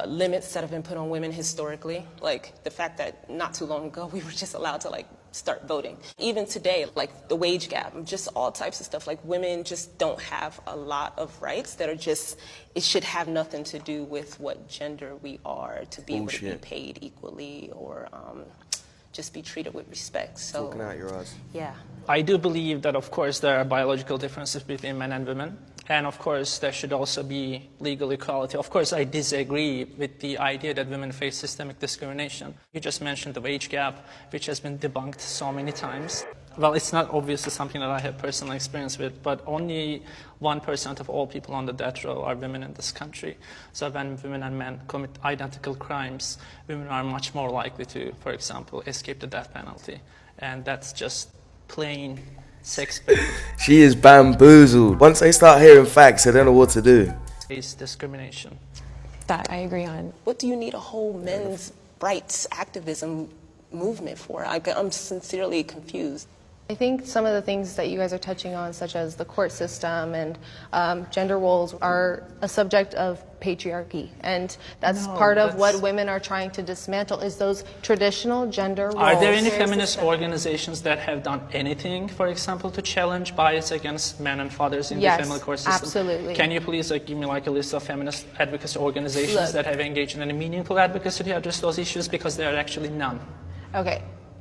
limits that have been put on women historically, like the fact that not too long ago we were just allowed to like start voting. Even today, like the wage gap, just all types of stuff, like women just don't have a lot of rights that are just, it should have nothing to do with what gender we are to be able to be paid equally or just be treated with respect. So, talking out your ass. Yeah. I do believe that, of course, there are biological differences between men and women. And, of course, there should also be legal equality. Of course, I disagree with the idea that women face systemic discrimination. You just mentioned the wage gap, which has been debunked so many times. Well, it's not obviously something that I have personal experience with, but only 1% of all people on the death row are women in this country. So when women and men commit identical crimes, women are much more likely to, for example, escape the death penalty. And that's just plain sex-based. She is bamboozled. Once they start hearing facts, they don't know what to do. It's discrimination. That I agree on. What do you need a whole men's rights activism movement for? I'm sincerely confused. I think some of the things that you guys are touching on, such as the court system and gender roles, are a subject of patriarchy, and that's part of what women are trying to dismantle, is those traditional gender roles. Are there any feminist organizations that have done anything, for example, to challenge bias against men and fathers in the family court system? Yes, absolutely. Can you please give me like a list of feminist advocacy organizations that have engaged in any meaningful advocacy to address those issues? Because there are actually none. Okay.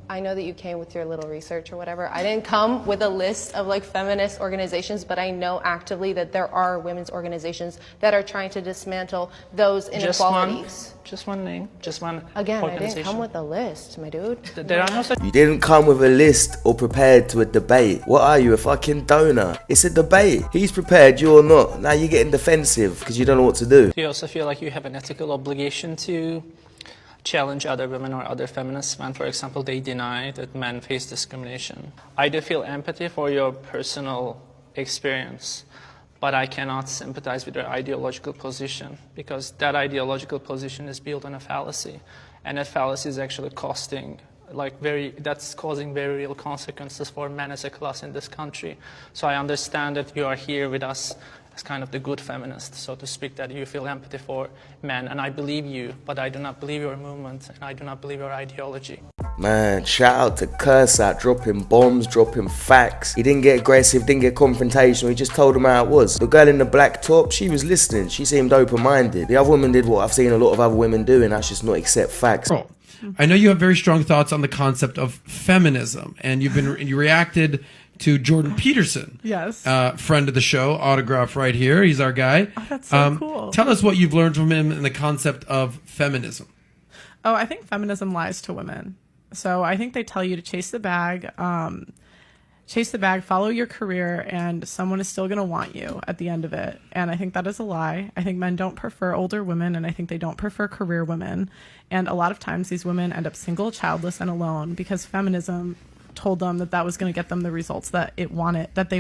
I know that you came with your little research or whatever. I didn't come with a list of like feminist organizations, but I know actively that there are women's organizations that are trying to dismantle those inequalities. Just one name, just one Again, organization. I didn't come with a list, my dude. There are no such. You didn't come with a list or prepared to a debate. What are you, a fucking donor? It's a debate. He's prepared, you're not. Now you're getting defensive because you don't know what to do. Do you also feel like you have an ethical obligation to challenge other women or other feminists when, for example, they deny that men face discrimination? I do feel empathy for your personal experience, but I cannot sympathize with your ideological position, because that ideological position is built on a fallacy, and that fallacy is actually causing very real consequences for men as a class in this country. So I understand that you are here with us as kind of the good feminist, so to speak, that you feel empathy for men, and I believe you, but I do not believe your movement, and I do not believe your ideology. Man, shout out to Curse out, dropping bombs, dropping facts. He didn't get aggressive, didn't get confrontational, he just told him how it was. The girl in the black top, she was listening, she seemed open-minded. The other woman did what I've seen a lot of other women do, and that's just not accept facts. I know you have very strong thoughts on the concept of feminism, and you reacted to Jordan Peterson. Yes. Friend of the show, autograph right here. He's our guy. Oh, that's so cool. Tell us what you've learned from him in the concept of feminism. Oh, I think feminism lies to women. So I think they tell you to chase the bag, follow your career, and someone is still going to want you at the end of it. And I think that is a lie. I think men don't prefer older women, and I think they don't prefer career women. And a lot of times these women end up single, childless, and alone because feminism told them that that was going to get them the results that they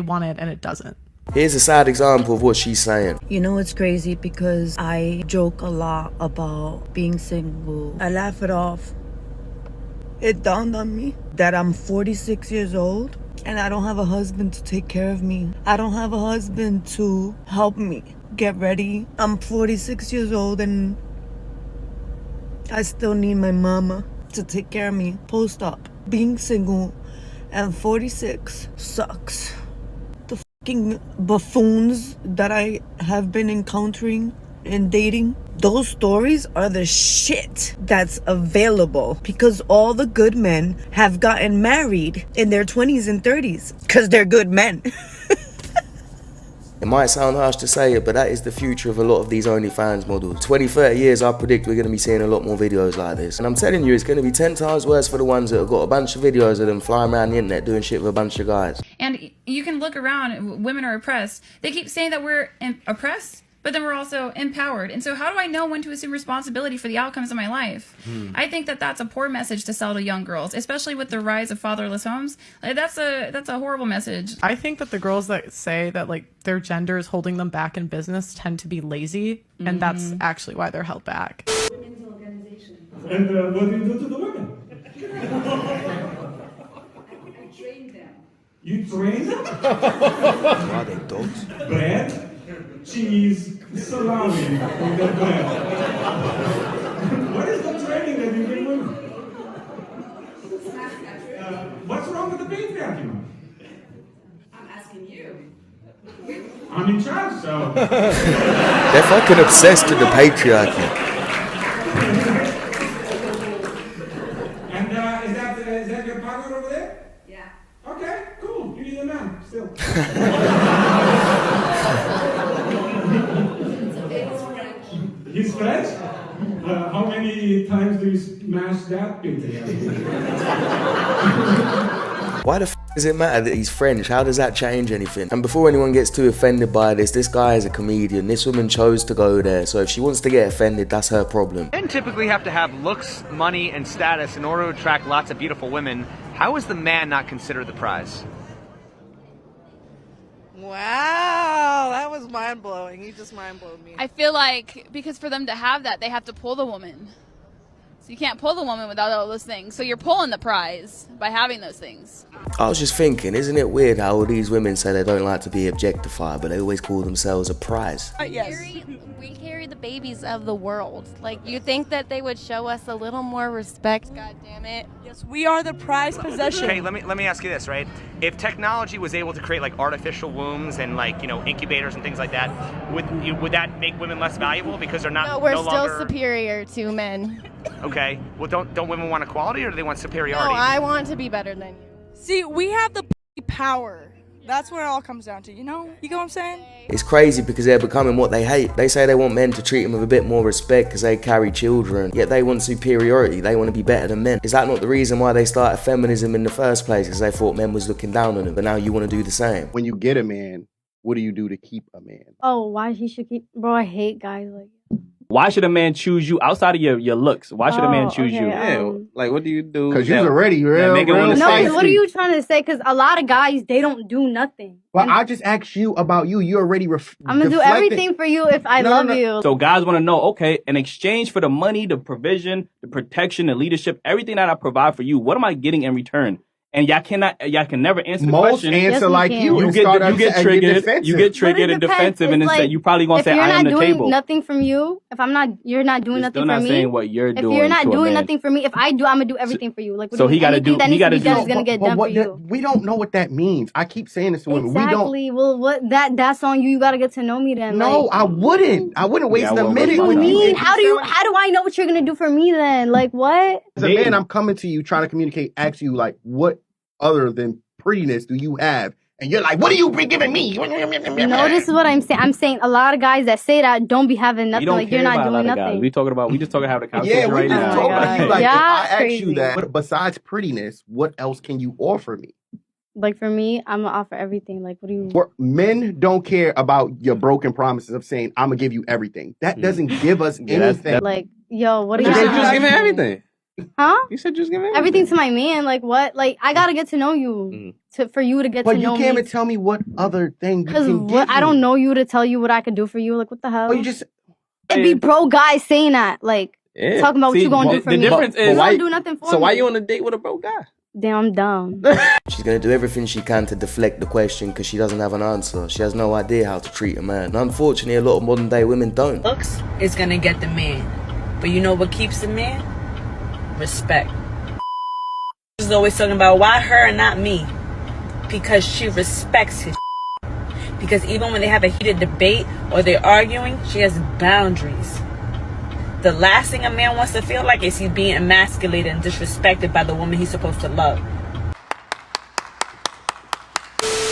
wanted, and it doesn't. Here's a sad example of what she's saying. You know, it's crazy because I joke a lot about being single. I laugh it off. It dawned on me that I'm 46 years old and I don't have a husband to take care of me. I don't have a husband to help me get ready. I'm 46 years old and I still need my mama to take care of me post-op. Being single and 46 sucks. The fucking buffoons that I have been encountering and dating, those stories are the shit that's available, because all the good men have gotten married in their 20s and 30s because they're good men. It might sound harsh to say it, but that is the future of a lot of these OnlyFans models. 20, 30 years, I predict we're going to be seeing a lot more videos like this. And I'm telling you, it's going to be 10 times worse for the ones that have got a bunch of videos of them flying around the internet doing shit with a bunch of guys. And you can look around, women are oppressed. They keep saying that we're oppressed, but then we're also empowered. And so how do I know when to assume responsibility for the outcomes of my life? I think that that's a poor message to sell to young girls, especially with the rise of fatherless homes. That's a horrible message. I think that the girls that say that like their gender is holding them back in business tend to be lazy, and that's actually why they're held back. Women's organization. And what do you do to the women? I train them. You train them? Are they dogs? Bread, cheese, salami with the bread. They're fucking obsessed with the patriarchy. And is that your partner over there? Yeah. Okay, cool. You need a man still. He's French? How many times do you smash that pin together? Why the f does it matter that he's French? How does that change anything? And before anyone gets too offended by this guy is a comedian. This woman chose to go there, so if she wants to get offended, that's her problem. Men typically have to have looks, money, and status in order to attract lots of beautiful women. How is the man not considered the prize? Wow, that was mind-blowing. He just mind-blowed me. I feel like because for them to have that, they have to pull the woman. So you can't pull the woman without all those things. So you're pulling the prize by having those things. I was just thinking, isn't it weird how all these women say they don't like to be objectified, but they always call themselves a prize? Yes. We carry the babies of the world. Like, you think that they would show us a little more respect? God damn it. Yes, we are the prized possession. Okay, let me ask you this, right? If technology was able to create like artificial wombs and like, you know, incubators and things like that, would that make women less valuable because they're not No, we're no still longer... superior to men. Okay. Well, don't women want equality or do they want superiority? No, I want to be better than you. See, we have the power. That's what it all comes down to, you know? You get what I'm saying? It's crazy because they're becoming what they hate. They say they want men to treat them with a bit more respect because they carry children, yet they want superiority. They want to be better than men. Is that not the reason why they started feminism in the first place? Because they thought men was looking down on them, but now you want to do the same. When you get a man, what do you do to keep a man? Oh, why he should keep... Bro, I hate guys like... Why should a man choose you outside of your looks? Why should a man choose you? Yeah, like, what do you do? Because you're already real. No, what are you trying to say? Because a lot of guys, they don't do nothing. Well, I just asked you about you. You already I'm going to do everything for you if I love you. So guys want to know, okay, in exchange for the money, the provision, the protection, the leadership, everything that I provide for you, what am I getting in return? And y'all can never answer the question. Most answer like you. You get triggered and defensive, and instead you probably gonna say I am the table. If you're not doing nothing from you, if you're not doing nothing for me. Still not saying what you're doing. If you're not doing nothing for me, if I do, I'm gonna do everything for you. Like, so he got to do. He got to do. Is gonna get done for you. We don't know what that means. I keep saying this to women. Exactly. Well, that's on you. You got to get to know me then. No, I wouldn't. I wouldn't waste a minute with you. How do I know what you're gonna do for me then? Like what? As a man, I'm coming to you trying to communicate. Ask you like what other than prettiness do you have? And you're like, what are you giving me? No, this is what I'm saying. I'm saying a lot of guys that say that don't be having nothing. Like you're not doing nothing. We just talking having a conversation right now. Yeah, we just talking about you. Like, if I ask you that, but besides prettiness, what else can you offer me? Like for me, I'm gonna offer everything. Like, what do you? Men don't care about your broken promises of saying I'm gonna give you everything. That doesn't give us anything. Like, yo, what do you? You said just give me everything. Huh? You said just give me everything to my man. Like what? Like I gotta get to know you for you to get to know me. But you can't even tell me what other thing you can give I don't know you to tell you what I could do for you. Like what the hell? Oh, you just it'd be bro guys saying that. Like talking about what you gonna do for me. The difference is you don't do nothing for me. So why you on a date with a bro guy? Damn, I'm dumb. She's gonna do everything she can to deflect the question because she doesn't have an answer. She has no idea how to treat a man. And unfortunately, a lot of modern day women don't. Looks is gonna get the man, but you know what keeps the man? Respect. She's always talking about why her and not me, because she respects his because even when they have a heated debate or they're arguing, she has boundaries. The last thing a man wants to feel like is he's being emasculated and disrespected by the woman he's supposed to love.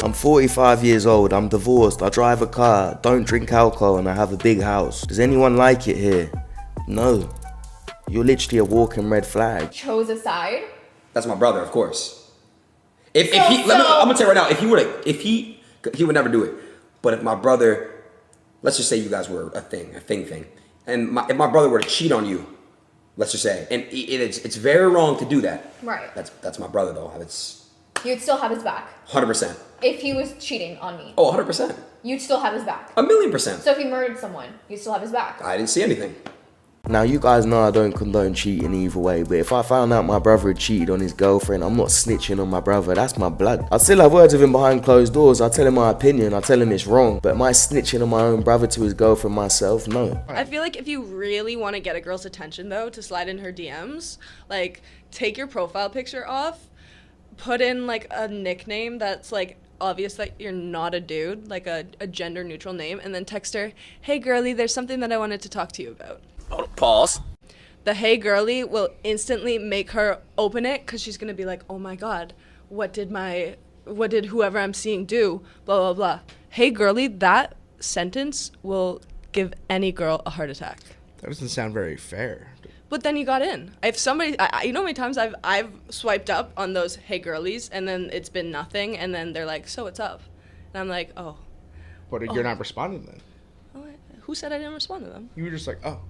I'm 45 years old, I'm divorced, I drive a car, don't drink alcohol, and I have a big house. Does anyone like it here? No. You're literally a walking red flag. Chose a side? That's my brother, of course. I'm gonna tell you right now, if he would never do it. But if my brother, let's just say you guys were a thing, and if my brother were to cheat on you, let's just say, and it's very wrong to do that. Right. That's my brother though. You'd still have his back. 100%. If he was cheating on me. Oh, 100%. You'd still have his back. 1,000,000%. So if he murdered someone, you'd still have his back. I didn't see anything. Now you guys know I don't condone cheating either way, but if I found out my brother had cheated on his girlfriend, I'm not snitching on my brother, that's my blood. I'd still have words with him behind closed doors, I'd tell him my opinion, I'd tell him it's wrong, but am I snitching on my own brother to his girlfriend myself? No. I feel like if you really want to get a girl's attention though, to slide in her DMs, like take your profile picture off, put in like a nickname that's like obvious that you're not a dude, like a gender neutral name, and then text her, hey girly, there's something that I wanted to talk to you about. Oh, pause. The hey girly will instantly make her open it because she's gonna be like, oh my god, what did whoever I'm seeing do, blah blah blah. Hey girly, that sentence will give any girl a heart attack. That doesn't sound very fair. But then you got in. If somebody, you know how many times I've swiped up on those hey girlies, and then it's been nothing, and then they're like, so what's up? And I'm like, oh. But you're not responding then. Oh, who said I didn't respond to them? You were just like, oh.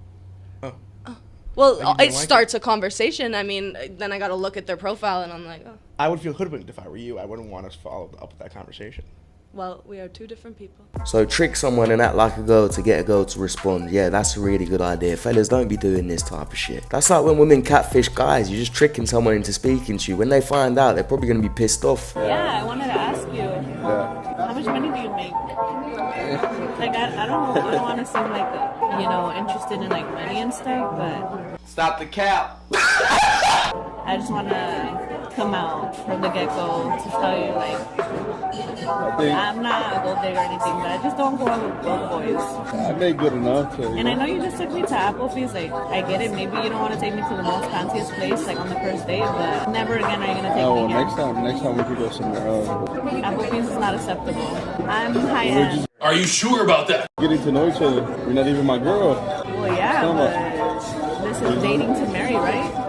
Well, Like it starts a conversation. I mean, then I got to look at their profile, and I'm like, oh. I would feel hoodwinked if I were you. I wouldn't want to follow up with that conversation. Well, we are two different people. So trick someone and act like a girl to get a girl to respond. Yeah, that's a really good idea. Fellas, don't be doing this type of shit. That's like when women catfish guys. You're just tricking someone into speaking to you. When they find out, they're probably going to be pissed off. Yeah, I wanted to ask you, how much money do you make? Like, I don't want to seem like, interested in like money and stuff, but stop the cap. I just want to come out from the get-go to tell you, like, I'm not a gold digger or anything, but I just don't go out with broke boys. I made good enough to. And I know you just took me to Applebee's, like, I get it, maybe you don't want to take me to the most fanciest place, like, on the first date, but never again are you going to take me here. Next time we could go somewhere else. Applebee's is not acceptable. I'm high-end. Are you sure about that? Getting to know each other. You're not even my girl. Well, yeah, but this is dating to marry, right?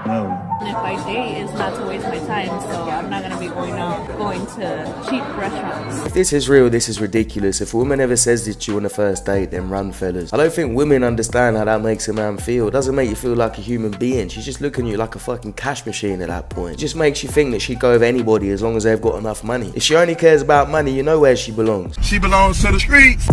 No. And if I date, it's not to waste my time, so I'm not going to be going to cheap restaurants. If this is real, this is ridiculous. If a woman ever says this to you on the first date, then run, fellas. I don't think women understand how that makes a man feel. It doesn't make you feel like a human being. She's just looking at you like a fucking cash machine at that point. It just makes you think that she'd go with anybody as long as they've got enough money. If she only cares about money, you know where she belongs. She belongs to the streets.